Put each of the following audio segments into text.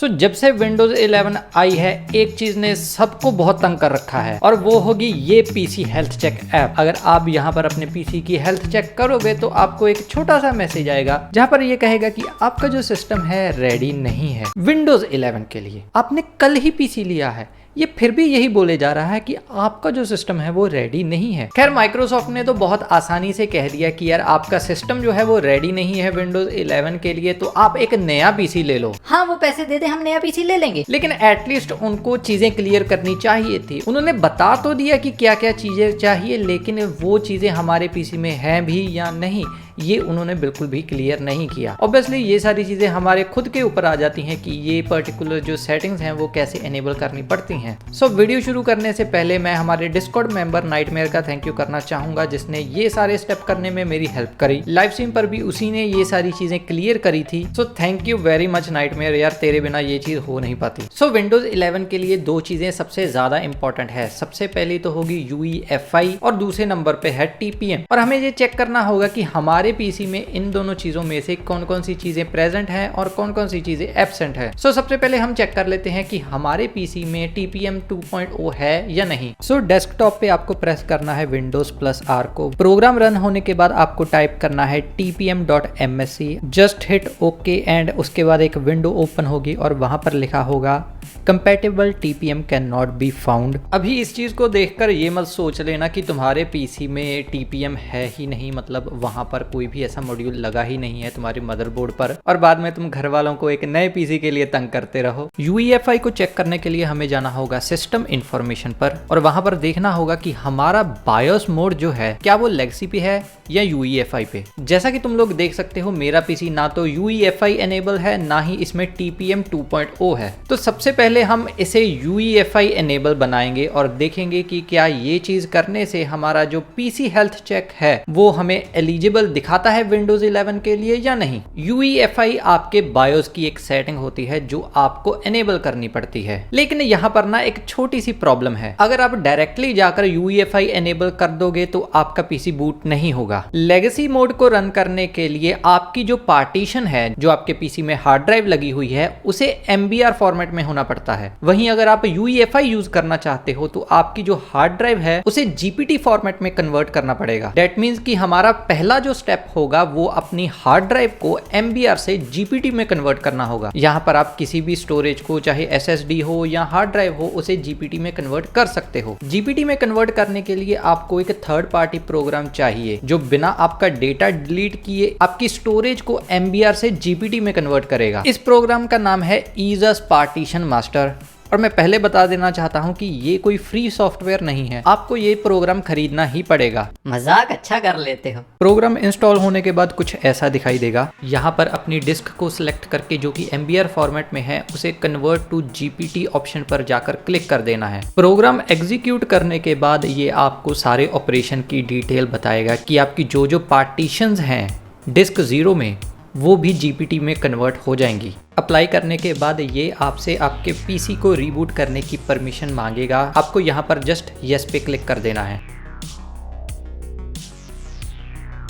जब से विंडोज 11 आई है एक चीज ने सबको बहुत तंग कर रखा है और वो होगी ये पीसी हेल्थ चेक ऐप। अगर आप यहाँ पर अपने पीसी की हेल्थ चेक करोगे तो आपको एक छोटा सा मैसेज आएगा जहाँ पर ये कहेगा कि आपका जो सिस्टम है रेडी नहीं है विंडोज 11 के लिए। आपने कल ही पीसी लिया है, ये फिर भी यही बोले जा रहा है कि आपका जो सिस्टम है वो रेडी नहीं है। खैर माइक्रोसॉफ्ट ने तो बहुत आसानी से कह दिया कि यार आपका सिस्टम जो है वो रेडी नहीं है विंडोज 11 के लिए, तो आप एक नया पीसी ले लो। हाँ वो पैसे दे दे, हम नया पीसी ले लेंगे। लेकिन एटलीस्ट उनको चीजें क्लियर करनी चाहिए थी। उन्होंने बता तो दिया कि क्या क्या चीजें चाहिए, लेकिन वो चीजें हमारे पीसी में हैं भी या नहीं ये उन्होंने बिल्कुल भी क्लियर नहीं किया। ऑब्वियसली ये सारी चीजें हमारे खुद के ऊपर आ जाती हैं कि ये पर्टिकुलर जो सेटिंग्स हैं वो कैसे एनेबल करनी पड़ती हैं। वीडियो शुरू करने से पहले मैं हमारे डिस्कॉर्ड मेंबर नाइटमेयर का थैंक यू करना चाहूंगा जिसने ये सारे स्टेप करने में मेरी हेल्प करी। लाइव स्ट्रीम पर भी उसी ने ये सारी चीजें क्लियर करी थी। Thank you very much nightmare, यार तेरे बिना ये चीज हो नहीं पाती। विंडोज 11 के लिए दो चीजें सबसे ज्यादा इंपॉर्टेंट है। सबसे पहली तो होगी UEFI और दूसरे नंबर पे है TPM। और हमें ये चेक करना होगा कि हमारे पीसी में इन दोनों चीजों में से कौन कौन सी चीजें प्रेजेंट हैं और कौन कौन सी चीजें एब्सेंट है। सबसे पहले हम चेक कर लेते हैं कि हमारे पीसी में TPM 2.0 है या नहीं। डेस्कटॉप पे आपको प्रेस करना है Windows+R को। प्रोग्राम रन होने के बाद आपको टाइप करना है tpm.msc, just hit okay and उसके बाद एक विंडो ओपन होगी और वहां पर लिखा होगा compatible TPM can not be found. अभी इस चीज को देखकर ये मत सोच लेना कि तुम्हारे पीसी में TPM है ही नहीं, मतलब वहां पर कोई भी ऐसा मॉड्यूल लगा ही नहीं है तुम्हारे मदरबोर्ड पर और बाद में तुम घर वालों को एक नए पीसी के लिए तंग करते रहो। UEFI को चेक करने के लिए हमें जाना होगा सिस्टम इंफॉर्मेशन पर और वहां पर देखना होगा कि हमारा बायोस मोड जो है क्या वो लेगसी पे है या UEFI पे। जैसा कि तुम लोग देख सकते हो मेरा पीसी ना तो UEFI एनेबल है ना ही इसमें TPM 2.0 है। तो सबसे पहले हम इसे UEFI एनेबल बनाएंगे और देखेंगे कि क्या ये चीज करने से हमारा जो पीसी हेल्थ चेक है वो हमें एलिजिबल दिखाता है विंडोज 11 के लिए या नहीं। UEFI आपके बायोस की एक सेटिंग होती है जो आपको एनेबल करनी पड़ती है, लेकिन यहाँ पर ना एक छोटी सी प्रॉब्लम है। अगर आप डायरेक्टली जाकर UEFI एनेबल कर दोगे तो आपका पीसी बूट नहीं होगा। लेगेसी मोड को रन करने के लिए आपकी जो पार्टीशन है जो आपके पीसी में हार्ड ड्राइव लगी हुई है उसे MBR फॉर्मेट में होना पड़ता है। वहीं अगर आप UEFI यूज करना चाहते हो तो आपकी जो हार्ड ड्राइव है उसे GPT फॉर्मेट में कन्वर्ट करना पड़ेगा। दैट मींस कि हमारा पहला जो स्टेप होगा वो अपनी हार्ड ड्राइव को MBR से GPT में कन्वर्ट करना होगा। यहाँ पर आप किसी भी स्टोरेज को चाहे SSD हो या हार्ड ड्राइव हो उसे GPT में कन्वर्ट कर सकते हो। GPT में कन्वर्ट करने के लिए आपको एक थर्ड पार्टी प्रोग्राम चाहिए जो बिना आपका डेटा डिलीट किए आपकी स्टोरेज को MBR से GPT में कन्वर्ट करेगा। इस प्रोग्राम का नाम है EaseUS पार्टीशन मास्टर। और मैं पहले बता देना चाहता हूं कि ये कोई फ्री सॉफ्टवेयर नहीं है, आपको ये प्रोग्राम खरीदना ही पड़ेगा। मजाक अच्छा कर लेते हो। प्रोग्राम इंस्टॉल होने के बाद कुछ ऐसा दिखाई देगा। यहाँ पर अपनी डिस्क को सिलेक्ट करके जो कि MBR फॉर्मेट में है उसे कन्वर्ट टू GPT ऑप्शन पर जाकर क्लिक कर देना है। प्रोग्राम एग्जीक्यूट करने के बाद ये आपको सारे ऑपरेशन की डिटेल बताएगा कि आपकी जो जो पार्टीशंस हैं डिस्क 0 में वो भी GPT में कन्वर्ट हो जाएंगी। अप्लाई करने के बाद ये आपसे आपके पीसी को रीबूट करने की परमिशन मांगेगा। आपको यहाँ पर जस्ट यस पे क्लिक कर देना है।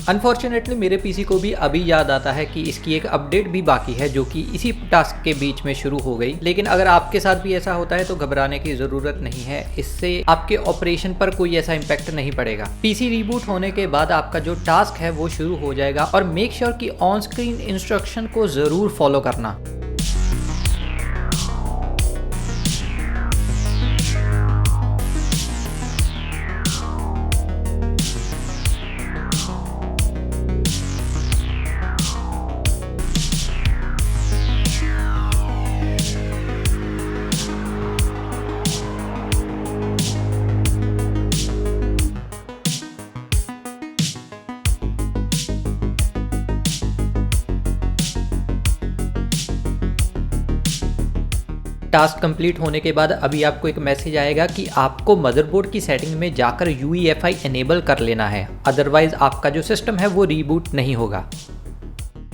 अनफॉर्चुनेटली मेरे पीसी को भी अभी याद आता है कि इसकी एक अपडेट भी बाकी है जो कि इसी टास्क के बीच में शुरू हो गई। लेकिन अगर आपके साथ भी ऐसा होता है तो घबराने की जरूरत नहीं है, इससे आपके ऑपरेशन पर कोई ऐसा इम्पैक्ट नहीं पड़ेगा। पीसी रीबूट होने के बाद आपका जो टास्क है वो शुरू हो जाएगा और मेक श्योर कि ऑन स्क्रीन इंस्ट्रक्शन को जरूर फॉलो करना। टास्क कंप्लीट होने के बाद अभी आपको एक मैसेज आएगा कि आपको मदरबोर्ड की सेटिंग में जाकर UEFI एनेबल कर लेना है, अदरवाइज आपका जो सिस्टम है वो रीबूट नहीं होगा।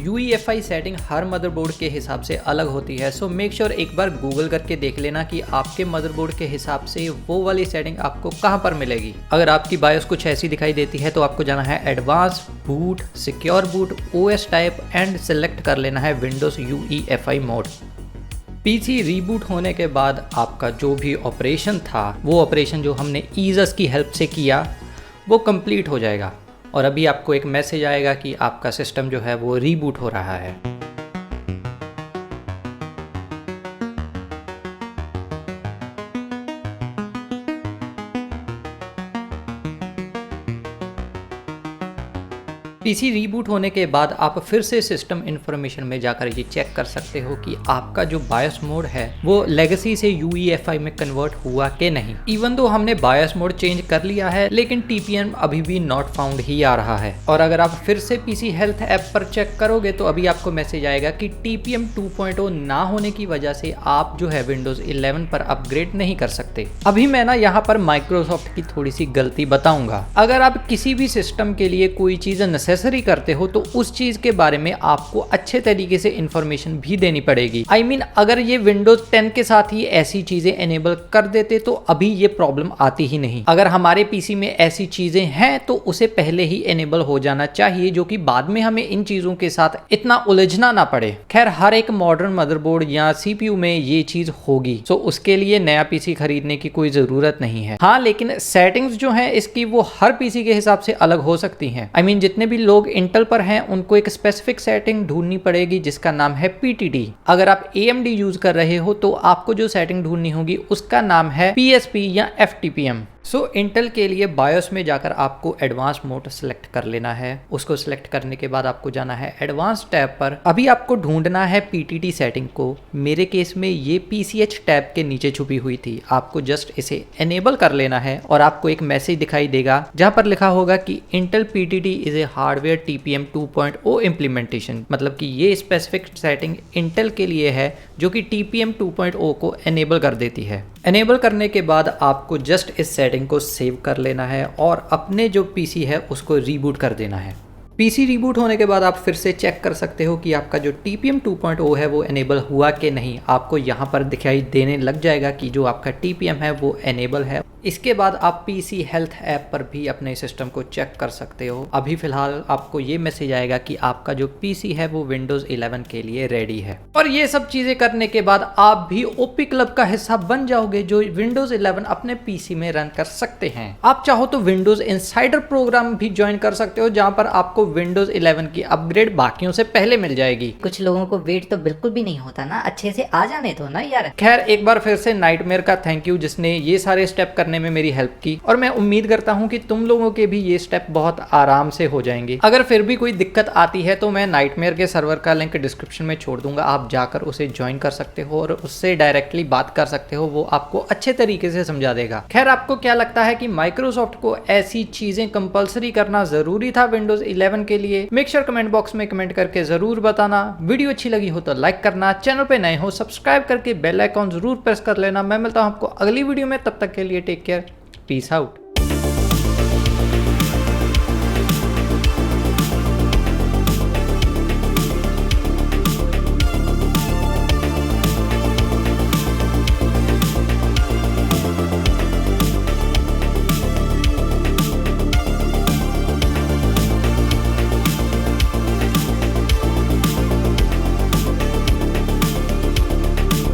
UEFI सेटिंग हर मदरबोर्ड के हिसाब से अलग होती है, सो मेक श्योर एक बार गूगल करके देख लेना कि आपके मदरबोर्ड के हिसाब से वो वाली सेटिंग आपको कहां पर मिलेगी। अगर आपकी बायोस कुछ ऐसी दिखाई देती है तो आपको जाना है advance boot, secure boot, OS type and select कर लेना है Windows UEFI mode. PC reboot होने के बाद आपका जो भी ऑपरेशन था, वो ऑपरेशन जो हमने ईजस की हेल्प से किया, वो कंप्लीट हो जाएगा और अभी आपको एक मैसेज आएगा कि आपका सिस्टम जो है वो रीबूट हो रहा है। पीसी रीबूट होने के बाद आप फिर से सिस्टम इन्फॉर्मेशन में जाकर ये चेक कर सकते हो कि आपका जो बायस मोड है वो लेगेसी से UEFI में कन्वर्ट हुआ कि नहीं। इवन दो हमने बायस मोड चेंज कर लिया है, लेकिन TPM अभी भी नॉट फाउंड ही आ रहा है। और अगर आप फिर से पीसी हेल्थ ऐप पर चेक करोगे तो अभी आपको मैसेज आएगा कि TPM 2.0 ना होने की वजह से आप जो है विंडोज 11 पर अपग्रेड नहीं कर सकते। अभी मैं ना यहाँ पर माइक्रोसॉफ्ट की थोड़ी सी गलती बताऊंगा। अगर आप किसी भी सिस्टम के लिए कोई चीज नेसेसरी करते हो तो उस चीज के बारे में आपको अच्छे तरीके से इंफॉर्मेशन भी देनी पड़ेगी। I mean, अगर ये विंडोज 10 के साथ ही ऐसी चीजें एनेबल कर देते तो अभी ये प्रॉब्लम आती ही नहीं। अगर हमारे पीसी में ऐसी चीजें हैं तो उसे पहले ही एनेबल हो जाना चाहिए, जो कि बाद में हमें इन चीजों के साथ इतना उलझना ना पड़े। खैर, हर एक मॉडर्न मदरबोर्ड या CPU में ये चीज होगी, तो उसके लिए नया पीसी खरीदने की कोई जरूरत नहीं है। हाँ, लेकिन सेटिंग्स जो है इसकी वो हर पीसी के हिसाब से अलग हो सकती हैं। I mean, जितने भी लोग इंटेल पर हैं उनको एक स्पेसिफिक सेटिंग ढूंढनी पड़ेगी जिसका नाम है PTT। अगर आप AMD यूज कर रहे हो तो आपको जो सेटिंग ढूंढनी होगी उसका नाम है PSP या FTPM। इंटेल के लिए बायोस में जाकर आपको एडवांस मोड सेलेक्ट कर लेना है। उसको सिलेक्ट करने के बाद आपको जाना है एडवांस टैब पर। अभी आपको ढूंढना है PTT सेटिंग को। मेरे केस में ये PCH टैब के नीचे छुपी हुई थी। आपको जस्ट इसे एनेबल कर लेना है और आपको एक मैसेज दिखाई देगा जहां पर लिखा होगा कि Intel PTT is a hardware TPM 2.0 implementation. मतलब कि ये स्पेसिफिक सेटिंग इंटेल के लिए है जो कि TPM 2.0 को एनेबल कर देती है। एनेबल करने के बाद आपको जस्ट इस सेटिंग को सेव कर लेना है और अपने जो पीसी है उसको रीबूट कर देना है। पीसी रीबूट होने के बाद आप फिर से चेक कर सकते हो कि आपका जो TPM 2.0 है वो एनेबल हुआ कि नहीं। आपको यहाँ पर दिखाई देने लग जाएगा कि जो आपका TPM है वो एनेबल है। इसके बाद आप पीसी हेल्थ ऐप पर भी अपने सिस्टम को चेक कर सकते हो। अभी फिलहाल आपको ये मैसेज आएगा कि आपका जो पीसी है वो विंडोज 11 के लिए रेडी है। और ये सब चीजें करने के बाद आप भी ओपी क्लब का हिस्सा बन जाओगे जो विंडोज 11 अपने पीसी में रन कर सकते हैं। आप चाहो तो विंडोज इनसाइडर प्रोग्राम भी ज्वाइन कर सकते हो, जहां पर आपको विंडोज 11 की अपग्रेड बाकियों से पहले मिल जाएगी। कुछ लोगों को वेट तो बिल्कुल भी नहीं होता ना, अच्छे से आ जाने दो ना यार। खैर, एक बार फिर से नाइटमेयर का थैंक यू जिसने ये सारे स्टेप करने में मेरी हेल्प की, और मैं उम्मीद करता हूं कि तुम लोगों के भी ये स्टेप बहुत आराम से हो जाएंगे। अगर फिर भी कोई दिक्कत आती है तो मैं नाइटमेयर के सर्वर का लिंक डिस्क्रिप्शन में छोड़ दूंगा। आप जाकर उसे ज्वाइन कर सकते हो और उससे डायरेक्टली बात कर सकते हो। वो आपको अच्छे तरीके से समझा देगा। खैर, आपको क्या लगता है कि माइक्रोसॉफ्ट को ऐसी चीजें कंपलसरी करना जरूरी था विंडोज 11 के लिए? मेक श्योर कमेंट बॉक्स में कमेंट करके जरूर बताना। वीडियो अच्छी लगी हो तो लाइक करना, चैनल पे नए हो सब्सक्राइब करके बेल आइकॉन जरूर प्रेस कर लेना। मैं मिलता हूं आपको अगली वीडियो में, तब तक के लिए टेक केयर, पीस आउट।